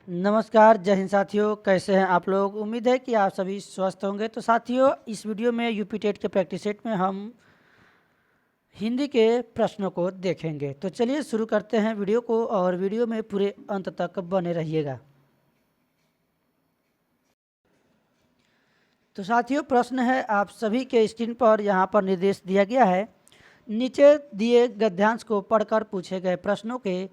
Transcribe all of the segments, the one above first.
नमस्कार, जय हिंद साथियों। कैसे हैं आप लोग? उम्मीद है कि आप सभी स्वस्थ होंगे। तो साथियों, इस वीडियो में यूपी टेट के प्रैक्टिस सेट में हम हिंदी के प्रश्नों को देखेंगे। तो चलिए शुरू करते हैं वीडियो को, और वीडियो में पूरे अंत तक बने रहिएगा। तो साथियों, प्रश्न है आप सभी के स्क्रीन पर। यहाँ पर निर्देश दिया गया है, नीचे दिए गद्यांश को पढ़कर पूछे गए प्रश्नों के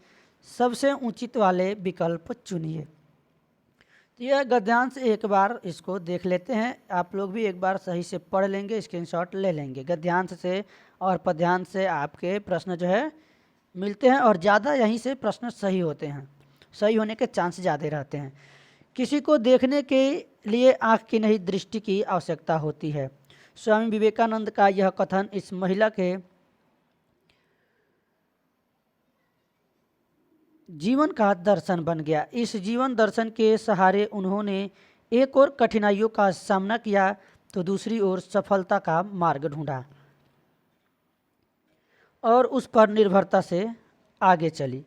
सबसे उचित वाले विकल्प चुनिए। तो यह गद्यांश एक बार इसको देख लेते हैं। आप लोग भी एक बार सही से पढ़ लेंगे, स्क्रीनशॉट ले लेंगे। गद्यांश से और पद्यांश से आपके प्रश्न जो है मिलते हैं, और ज़्यादा यहीं से प्रश्न सही होते हैं, सही होने के चांस ज़्यादा रहते हैं। किसी को देखने के लिए आँख की नहीं, दृष्टि की आवश्यकता होती है। स्वामी विवेकानंद का यह कथन इस महिला के जीवन का दर्शन बन गया। इस जीवन दर्शन के सहारे उन्होंने एक और कठिनाइयों का सामना किया तो दूसरी ओर सफलता का मार्ग ढूंढा और उस पर निर्भरता से आगे चली।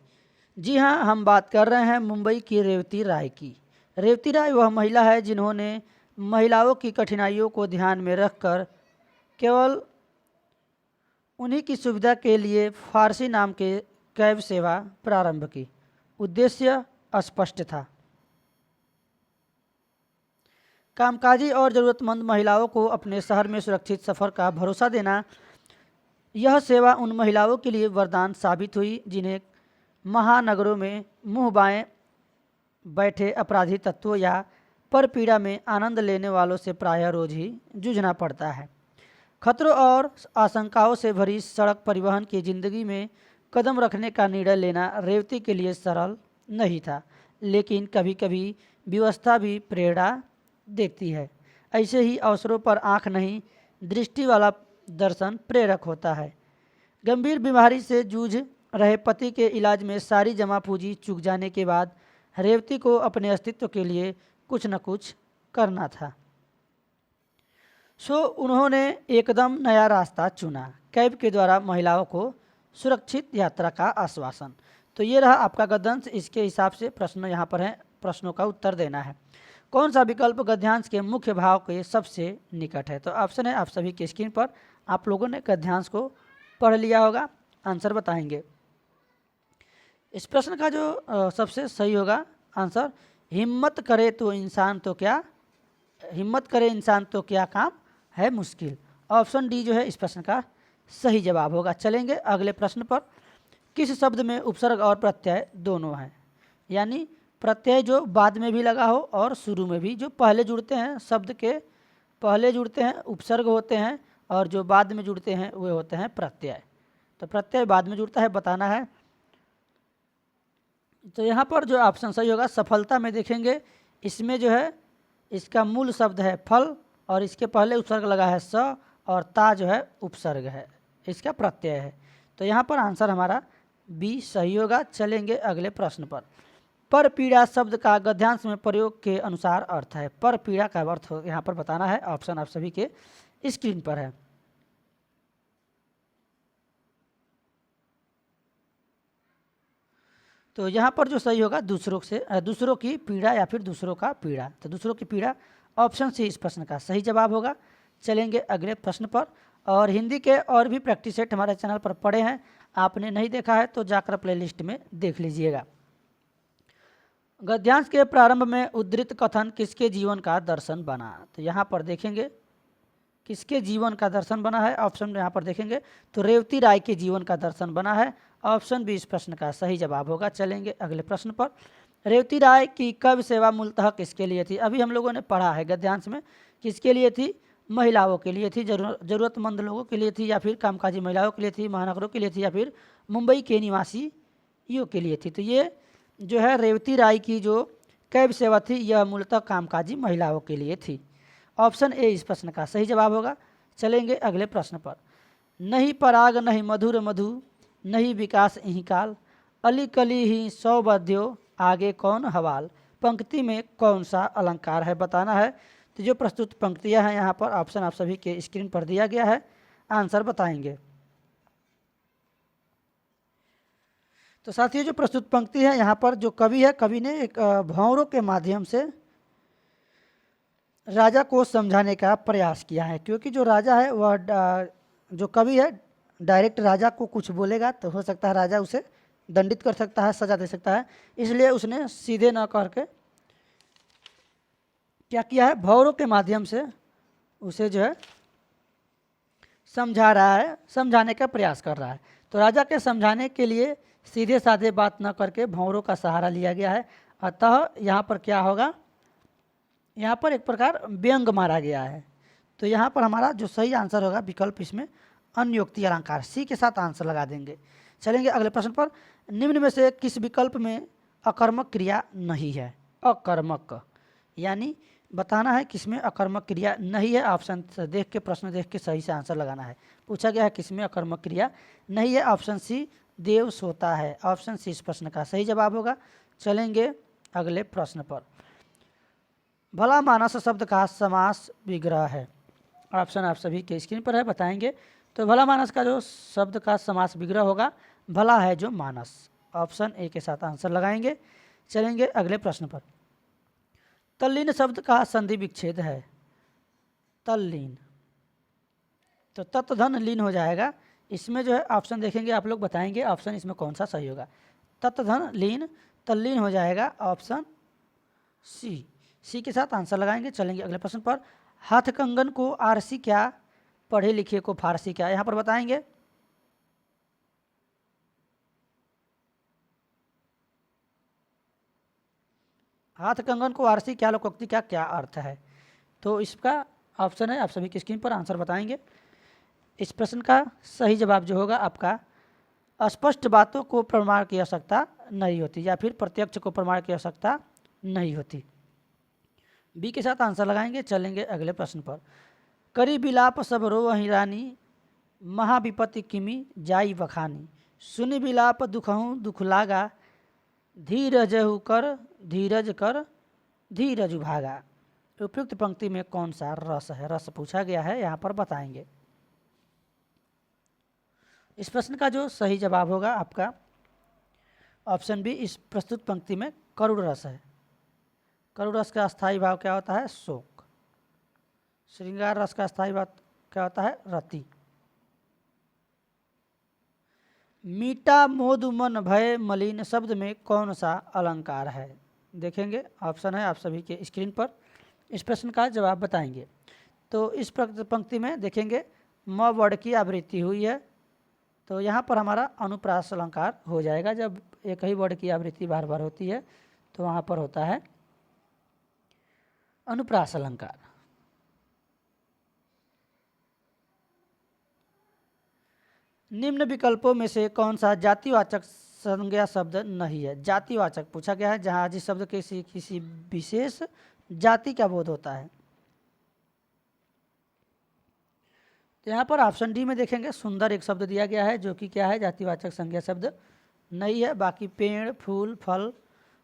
जी हाँ, हम बात कर रहे हैं मुंबई की रेवती राय की। रेवती राय वह महिला है जिन्होंने महिलाओं की कठिनाइयों को ध्यान में रखकर केवल उन्हीं की सुविधा के लिए फारसी नाम के कैब सेवा प्रारंभ की। उद्देश्य अस्पष्ट था, कामकाजी और ज़रूरतमंद महिलाओं को अपने शहर में सुरक्षित सफ़र का भरोसा देना। यह सेवा उन महिलाओं के लिए वरदान साबित हुई जिन्हें महानगरों में मुंह बाएं बैठे अपराधी तत्वों या परपीड़ा में आनंद लेने वालों से प्रायः रोज ही जूझना पड़ता है। खतरों और आशंकाओं से भरी सड़क परिवहन की जिंदगी में कदम रखने का निर्णय लेना रेवती के लिए सरल नहीं था, लेकिन कभी कभी व्यवस्था भी प्रेरणा देती है। ऐसे ही अवसरों पर आँख नहीं, दृष्टि वाला दर्शन प्रेरक होता है। गंभीर बीमारी से जूझ रहे पति के इलाज में सारी जमा पूंजी चूक जाने के बाद रेवती को अपने अस्तित्व के लिए कुछ न कुछ करना था। सो उन्होंने एकदम नया रास्ता चुना, कैब के द्वारा महिलाओं को सुरक्षित यात्रा का आश्वासन। तो ये रहा आपका गद्यांश। इसके हिसाब से प्रश्न यहाँ पर है, प्रश्नों का उत्तर देना है। कौन सा विकल्प गद्यांश के मुख्य भाव के सबसे निकट है? तो ऑप्शन है आप सभी के स्क्रीन पर। आप लोगों ने गद्यांश को पढ़ लिया होगा, आंसर बताएंगे। इस प्रश्न का जो सबसे सही होगा आंसर, हिम्मत करे तो इंसान तो क्या, हिम्मत करे इंसान तो क्या काम है मुश्किल। ऑप्शन डी जो है इस प्रश्न का सही जवाब होगा। चलेंगे अगले प्रश्न पर। किस शब्द में उपसर्ग और प्रत्यय दोनों हैं? यानी प्रत्यय जो बाद में भी लगा हो और शुरू में भी, जो पहले जुड़ते हैं, शब्द के पहले जुड़ते हैं उपसर्ग होते हैं, और जो बाद में जुड़ते हैं वे होते हैं प्रत्यय। तो प्रत्यय बाद में जुड़ता है, बताना है। तो यहाँ पर जो ऑप्शन सही होगा, सफलता में देखेंगे, इसमें जो है इसका मूल शब्द है फल, और इसके पहले उपसर्ग लगा है स, और ता जो है उपसर्ग है, इसका प्रत्यय है। तो यहाँ पर आंसर हमारा बी सही होगा। चलेंगे अगले प्रश्न पर। पर पीड़ा शब्द का गद्यांश में प्रयोग के अनुसार अर्थ है। पर पीड़ा का अर्थ यहाँ पर बताना है। ऑप्शन आप सभी के स्क्रीन पर है। तो यहाँ पर जो सही होगा, दूसरों की पीड़ा या फिर दूसरों का पीड़ा। तो दूसरों की पीड़ा, ऑप्शन सी इस प्रश्न का सही जवाब होगा। चलेंगे अगले प्रश्न पर। और हिंदी के और भी प्रैक्टिस सेट हमारे चैनल पर पड़े हैं, आपने नहीं देखा है तो जाकर प्लेलिस्ट में देख लीजिएगा। गद्यांश के प्रारंभ में उद्धृत कथन किसके जीवन का दर्शन बना? तो यहाँ पर देखेंगे किसके जीवन का दर्शन बना है। ऑप्शन यहाँ पर देखेंगे तो रेवती राय के जीवन का दर्शन बना है। ऑप्शन बी इस प्रश्न का सही जवाब होगा। चलेंगे अगले प्रश्न पर। रेवती राय की कब सेवा मूलतः किसके लिए थी? अभी हम लोगों ने पढ़ा है गद्यांश में, किसके लिए थी? महिलाओं के लिए थी, ज़रूरतमंद लोगों के लिए थी, या फिर कामकाजी महिलाओं के लिए थी, महानगरों के लिए थी, या फिर मुंबई के निवासियों के लिए थी। तो ये जो है रेवती राय की जो कैब सेवा थी, यह मूलतः कामकाजी महिलाओं के लिए थी। ऑप्शन ए इस प्रश्न का सही जवाब होगा। चलेंगे अगले प्रश्न पर। नहीं पराग नहीं मधुर मधु, नहीं विकास यही काल, अली कली ही सौ बध्यो, आगे कौन हवाल। पंक्ति में कौन सा अलंकार है, बताना है। तो जो प्रस्तुत पंक्तियां हैं यहाँ पर, ऑप्शन आप सभी के स्क्रीन पर दिया गया है, आंसर बताएंगे। तो साथियों जो प्रस्तुत पंक्ति है यहाँ पर जो कवि है, कवि ने एक भंवरों के माध्यम से राजा को समझाने का प्रयास किया है, क्योंकि जो राजा है वह जो कवि है डायरेक्ट राजा को कुछ बोलेगा तो हो सकता है राजा उसे दंडित कर सकता है, सजा दे सकता है, इसलिए उसने सीधे न करके क्या किया है, भंवरों के माध्यम से उसे जो है समझा रहा है, समझाने का प्रयास कर रहा है। तो राजा के समझाने के लिए सीधे साधे बात न करके भंवरों का सहारा लिया गया है। अतः यहाँ पर क्या होगा, यहाँ पर एक प्रकार व्यंग मारा गया है। तो यहाँ पर हमारा जो सही आंसर होगा विकल्प इसमें अन्योक्ति अलंकार, सी के साथ आंसर लगा देंगे। चलेंगे अगले प्रश्न पर। निम्न में से किस विकल्प में अकर्मक क्रिया नहीं है? अकर्मक यानी बताना है किसमें अकर्मक क्रिया नहीं है। ऑप्शन देख के, प्रश्न देख के सही से आंसर लगाना है। पूछा गया है किसमें अकर्मक क्रिया नहीं है। ऑप्शन सी देव सोता है। ऑप्शन सी इस प्रश्न का सही जवाब होगा। चलेंगे अगले प्रश्न पर। भला मानस शब्द का समास विग्रह है। ऑप्शन आप सभी के स्क्रीन पर है, बताएंगे। तो भला मानस का जो शब्द का समास विग्रह होगा, भला है जो मानस। ऑप्शन ए के साथ आंसर लगाएंगे। चलेंगे अगले प्रश्न पर। तल्लीन शब्द का संधि विच्छेद है। तल्लीन तो तत्धन लीन हो जाएगा। इसमें जो है ऑप्शन देखेंगे, आप लोग बताएंगे ऑप्शन इसमें कौन सा सही होगा। तत्धन लीन, तल्लीन हो जाएगा ऑप्शन सी। सी के साथ आंसर लगाएंगे। चलेंगे अगले प्रश्न पर। हाथ कंगन को आरसी क्या, पढ़े लिखे को फारसी क्या? यहाँ पर बताएंगे। हाथ कंगन को आरसी क्या, लोकोक्ति क्या, क्या अर्थ है? तो इसका ऑप्शन है, आप सभी की स्क्रीन पर आंसर बताएंगे। इस प्रश्न का सही जवाब जो होगा आपका, अस्पष्ट बातों को प्रमाण की आवश्यकता नहीं होती, या फिर प्रत्यक्ष को प्रमाण की आवश्यकता नहीं होती। बी के साथ आंसर लगाएंगे। चलेंगे अगले प्रश्न पर। करी बिलाप सब रो वहीं रानी, महाविपत्ति किमी जाई बखानी। सुनि बिलाप दुखहूँ दुख लागा, धीरजहु कर धीरज कर धीरज भागा। उपयुक्त पंक्ति में कौन सा रस है? रस पूछा गया है, यहाँ पर बताएंगे। इस प्रश्न का जो सही जवाब होगा आपका ऑप्शन बी, इस प्रस्तुत पंक्ति में करुण रस है। करुण रस का स्थायी भाव क्या होता है? शोक। श्रृंगार रस का स्थायी भाव क्या होता है? रति। मीठा मोद मन भय मलिन शब्द में कौन सा अलंकार है? देखेंगे, ऑप्शन है आप सभी के स्क्रीन पर। इस प्रश्न का जवाब बताएंगे। तो इस पंक्ति में देखेंगे म वर्ड की आवृत्ति हुई है, तो यहाँ पर हमारा अनुप्रास अलंकार हो जाएगा। जब एक ही वर्ड की आवृत्ति बार बार होती है तो वहाँ पर होता है अनुप्रास अलंकार। निम्न विकल्पों में से कौन सा जातिवाचक संज्ञा शब्द नहीं है? जातिवाचक पूछा गया है, जहाँ जिस शब्द के किसी विशेष जाति का बोध होता है। तो यहाँ पर ऑप्शन डी में देखेंगे, सुंदर एक शब्द दिया गया है जो कि क्या है? जातिवाचक संज्ञा शब्द नहीं है। बाकी पेड़, फूल, फल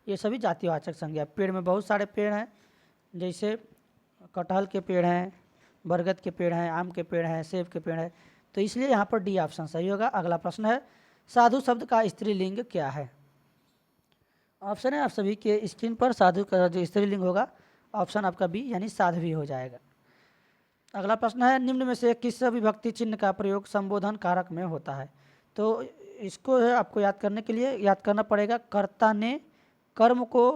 ये सभी जातिवाचक संज्ञा। पेड़ में बहुत सारे पेड़ हैं, जैसे कटहल के पेड़ हैं, बरगद के पेड़ हैं, आम के पेड़ हैं, सेब के पेड़ हैं, तो इसलिए यहाँ पर डी ऑप्शन सही होगा। अगला प्रश्न है, साधु शब्द का स्त्रीलिंग क्या है? ऑप्शन है आप सभी के स्क्रीन पर। साधु का जो स्त्रीलिंग होगा ऑप्शन आपका बी यानी साध्वी हो जाएगा। अगला प्रश्न है, निम्न में से किस विभक्ति चिन्ह का प्रयोग संबोधन कारक में होता है? तो इसको है आपको याद करने के लिए याद करना पड़ेगा। कर्ता ने कर्म को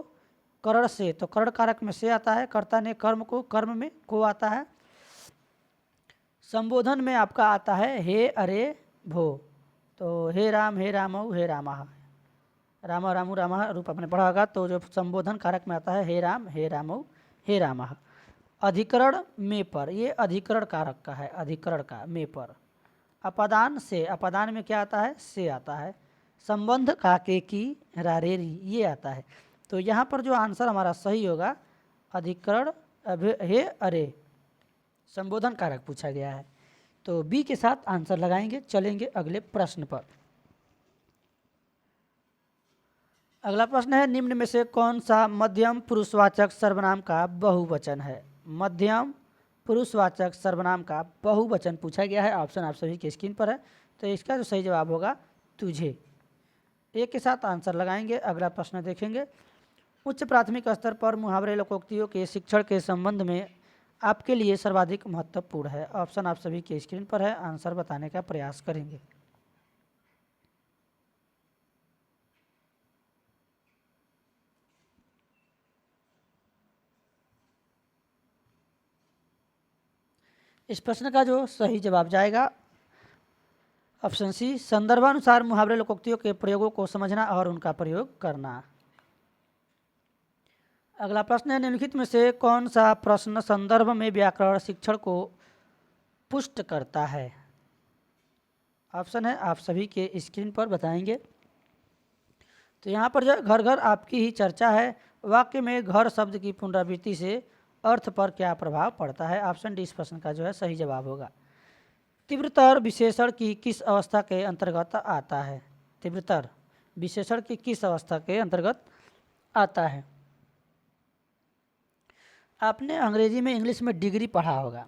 करण से, तो करण कारक में से आता है। कर्ता ने कर्म को, कर्म में को आता है। संबोधन में आपका आता है हे अरे भो, तो हे राम, हे रामौ, हे रामः। राम रामू रामः रूप आपने पढ़ा होगा। तो जो संबोधन कारक में आता है हे राम, हे रामौ, हे रामः। अधिकरण में पर, ये अधिकरण कारक का है, अधिकरण का में पर। अपदान से, अपदान में क्या आता है? से आता है। संबंध काके की रारेरी ये आता है। तो यहाँ पर जो आंसर हमारा सही होगा अधिकरण हे अरे, संबोधन कारक पूछा गया है, तो बी के साथ आंसर लगाएंगे। चलेंगे अगले प्रश्न पर। अगला प्रश्न है, निम्न में से कौन सा मध्यम पुरुषवाचक सर्वनाम का बहुवचन है? मध्यम पुरुषवाचक सर्वनाम का बहुवचन पूछा गया है। ऑप्शन आप सभी के स्क्रीन पर है। तो इसका जो सही जवाब होगा तुझे। एक के साथ आंसर लगाएंगे। अगला प्रश्न देखेंगे, उच्च प्राथमिक स्तर पर मुहावरे लोकोक्तियों के शिक्षण के संबंध में आपके लिए सर्वाधिक महत्वपूर्ण है। ऑप्शन आप सभी के स्क्रीन पर है, आंसर बताने का प्रयास करेंगे। इस प्रश्न का जो सही जवाब जाएगा ऑप्शन सी, संदर्भानुसार मुहावरे लोकोक्तियों के प्रयोगों को समझना और उनका प्रयोग करना। अगला प्रश्न है, निम्नलिखित में से कौन सा प्रश्न संदर्भ में व्याकरण शिक्षण को पुष्ट करता है। ऑप्शन है आप सभी के स्क्रीन पर बताएंगे। तो यहाँ पर जो घर घर आपकी ही चर्चा है, वाक्य में घर शब्द की पुनरावृत्ति से अर्थ पर क्या प्रभाव पड़ता है। ऑप्शन डी इस प्रश्न का जो है सही जवाब होगा। तीव्रतर विशेषण की किस अवस्था के अंतर्गत आता है। तीव्रतर विशेषण की किस अवस्था के अंतर्गत आता है। आपने अंग्रेजी में इंग्लिश में डिग्री पढ़ा होगा,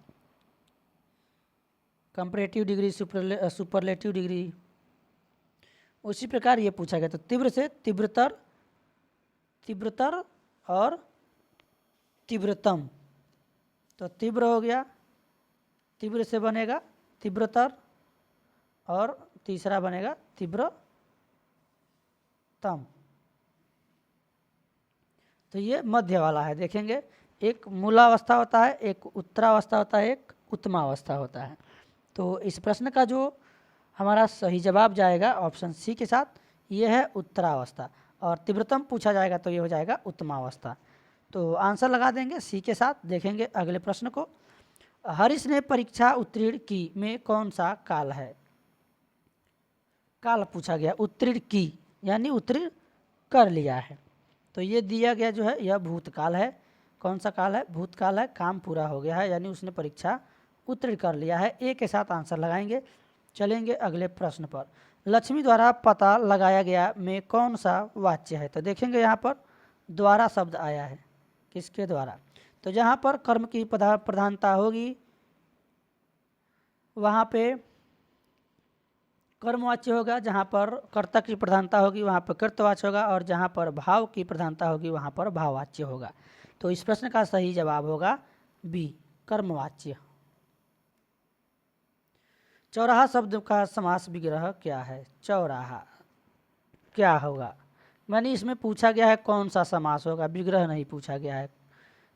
कंपैरेटिव डिग्री, सुपरलेटिव डिग्री, उसी प्रकार ये पूछा गया। तो तीव्र से तीव्रतर, तीव्रतर और तीव्रतम। तो तीव्र हो गया, तीव्र से बनेगा तीव्रतर और तीसरा बनेगा तीव्रतम। तो ये मध्य वाला है। देखेंगे एक मूलावस्था होता है, एक उत्तरावस्था होता है, एक उत्तमावस्था होता है। तो इस प्रश्न का जो हमारा सही जवाब जाएगा ऑप्शन सी के साथ, ये है उत्तरावस्था। और तीव्रतम पूछा जाएगा तो ये हो जाएगा उत्तमावस्था। तो आंसर लगा देंगे सी के साथ। देखेंगे अगले प्रश्न को, हरीश ने परीक्षा उत्तीर्ण की में कौन सा काल है। काल पूछा गया, उत्तीर्ण की यानी उत्तीर्ण कर लिया है। तो ये दिया गया जो है यह भूतकाल है। कौन सा काल है, भूतकाल है, काम पूरा हो गया है यानी उसने परीक्षा उत्तीर्ण कर लिया है। ए के साथ आंसर लगाएंगे। चलेंगे अगले प्रश्न पर, लक्ष्मी द्वारा पता लगाया गया में कौन सा वाच्य है। तो देखेंगे यहाँ पर द्वारा शब्द आया है, किसके द्वारा। तो जहाँ पर कर्म की प्रधानता होगी वहाँ पे कर्मवाच्य होगा, जहाँ पर कर्ता की प्रधानता होगी वहाँ पर कर्तवाच्य होगा, और जहाँ पर भाव की प्रधानता होगी वहाँ पर भाववाच्य होगा। तो इस प्रश्न का सही जवाब होगा बी, कर्मवाच्य। चौराहा शब्द का समास विग्रह क्या है। चौराहा क्या होगा, मैंने इसमें पूछा गया है कौन सा समास होगा, विग्रह नहीं पूछा गया है,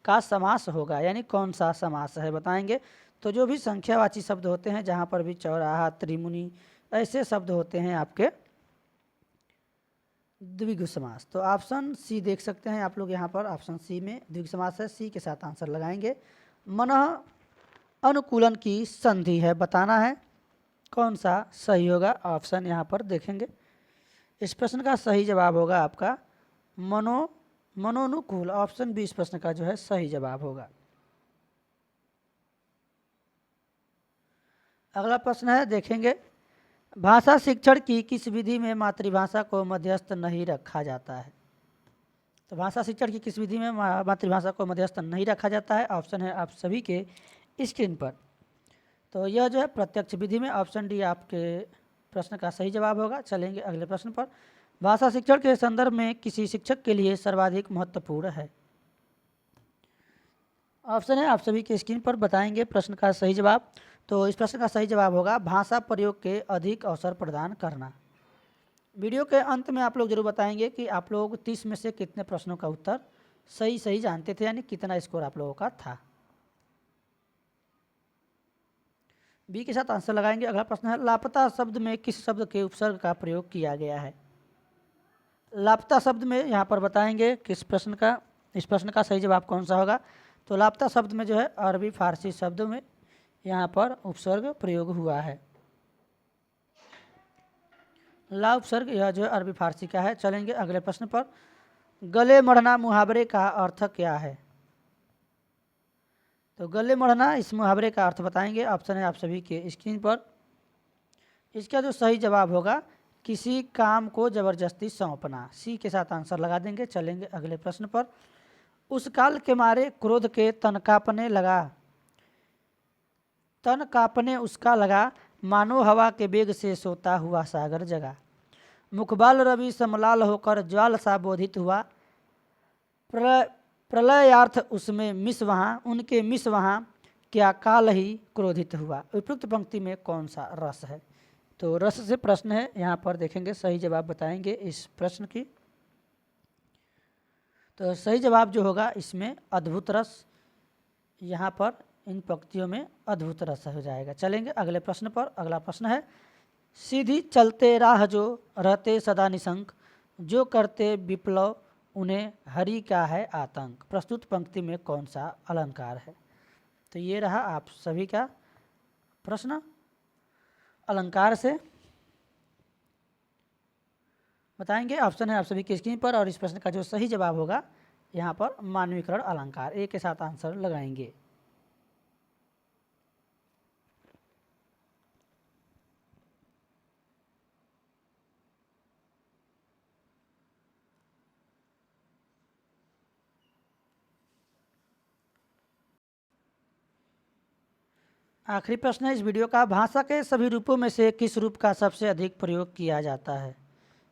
का समास होगा यानी कौन सा समास है बताएंगे। तो जो भी संख्यावाची शब्द होते हैं, जहाँ पर भी चौराहा, त्रिमुनि ऐसे शब्द होते हैं आपके द्विगु समास। तो ऑप्शन सी देख सकते हैं आप लोग, यहाँ पर ऑप्शन सी में द्विगु समास है। सी के साथ आंसर लगाएंगे। मनः अनुकूलन की संधि है, बताना है कौन सा सही होगा। ऑप्शन यहाँ पर देखेंगे। इस प्रश्न का सही जवाब होगा आपका मनोनुकूल। ऑप्शन बी इस प्रश्न का जो है सही जवाब होगा। अगला प्रश्न है, देखेंगे भाषा शिक्षण की किस विधि में मातृभाषा को मध्यस्थ नहीं रखा जाता है। तो भाषा शिक्षण की किस विधि में मातृभाषा को मध्यस्थ नहीं रखा जाता है। ऑप्शन है आप सभी के स्क्रीन पर। तो यह जो है प्रत्यक्ष विधि में। ऑप्शन डी आपके प्रश्न का सही जवाब होगा। चलेंगे अगले प्रश्न पर, भाषा शिक्षण के संदर्भ में किसी शिक्षक के लिए सर्वाधिक महत्वपूर्ण है। ऑप्शन है आप सभी के स्क्रीन पर, बताएंगे प्रश्न का सही जवाब। तो इस प्रश्न का सही जवाब होगा भाषा प्रयोग के अधिक अवसर प्रदान करना। वीडियो के अंत में आप लोग जरूर बताएंगे कि आप लोग 30 में से कितने प्रश्नों का उत्तर सही जानते थे, यानी कितना स्कोर आप लोगों का था। बी के साथ आंसर लगाएंगे। अगला प्रश्न है, लापता शब्द में किस शब्द के उपसर्ग का प्रयोग किया गया है। लापता शब्द में यहाँ पर बताएंगे किस प्रश्न का, इस प्रश्न का सही जवाब कौन सा होगा। तो लापता शब्द में जो है अरबी फारसी शब्दों में यहाँ पर उपसर्ग प्रयोग हुआ है। ला उपसर्ग यह जो है अरबी फारसी का है। चलेंगे अगले प्रश्न पर, गले मढ़ना मुहावरे का अर्थ क्या है। तो गले मढ़ना इस मुहावरे का अर्थ बताएंगे। ऑप्शन है आप सभी के स्क्रीन पर। इसका जो सही जवाब होगा किसी काम को जबरदस्ती सौंपना। सी के साथ आंसर लगा देंगे। चलेंगे अगले प्रश्न पर, उस काल के मारे क्रोध के तन कांपने लगा। तन कांपने उसका लगा, मानो हवा के वेग से सोता हुआ सागर जगा। मुखबाल रवि समलाल होकर ज्वाल सा बोधित हुआ। प्रलयार्थ उसमें मिस वहाँ, उनके मिस वहाँ क्या काल ही क्रोधित हुआ। उपयुक्त पंक्ति में कौन सा रस है। तो रस से प्रश्न है, यहाँ पर देखेंगे सही जवाब बताएंगे इस प्रश्न की। तो सही जवाब जो होगा इसमें अद्भुत रस, यहाँ पर इन पंक्तियों में अद्भुत रस हो जाएगा। चलेंगे अगले प्रश्न पर। अगला प्रश्न है, सीधी चलते राह जो रहते सदा निशंक, जो करते विप्लव उन्हें हरि का है आतंक। प्रस्तुत पंक्ति में कौन सा अलंकार है। तो ये रहा आप सभी का प्रश्न। अलंकार से बताएंगे। ऑप्शन है आप सभी की स्क्रीन पर, और इस प्रश्न का जो सही जवाब होगा यहाँ पर मानवीकरण अलंकार, एक के साथ आंसर लगाएंगे। आखिरी प्रश्न है इस वीडियो का, भाषा के सभी रूपों में से किस रूप का सबसे अधिक प्रयोग किया जाता है।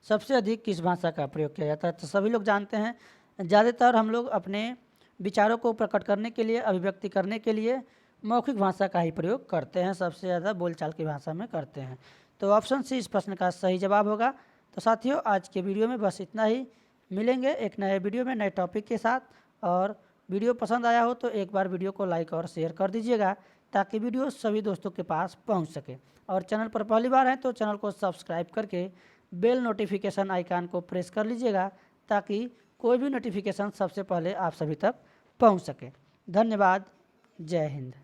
सबसे अधिक किस भाषा का प्रयोग किया जाता है। तो सभी लोग जानते हैं ज़्यादातर हम लोग अपने विचारों को प्रकट करने के लिए, अभिव्यक्ति करने के लिए मौखिक भाषा का ही प्रयोग करते हैं, सबसे ज़्यादा बोलचाल की भाषा में करते हैं। तो ऑप्शन सी इस प्रश्न का सही जवाब होगा। तो साथियों आज के वीडियो में बस इतना ही। मिलेंगे एक नए वीडियो में नए टॉपिक के साथ, और वीडियो पसंद आया हो तो एक बार वीडियो को लाइक और शेयर कर दीजिएगा, ताकि वीडियो सभी दोस्तों के पास पहुंच सके। और चैनल पर पहली बार हैं तो चैनल को सब्सक्राइब करके बेल नोटिफिकेशन आइकन को प्रेस कर लीजिएगा, ताकि कोई भी नोटिफिकेशन सबसे पहले आप सभी तक पहुंच सके। धन्यवाद। जय हिंद।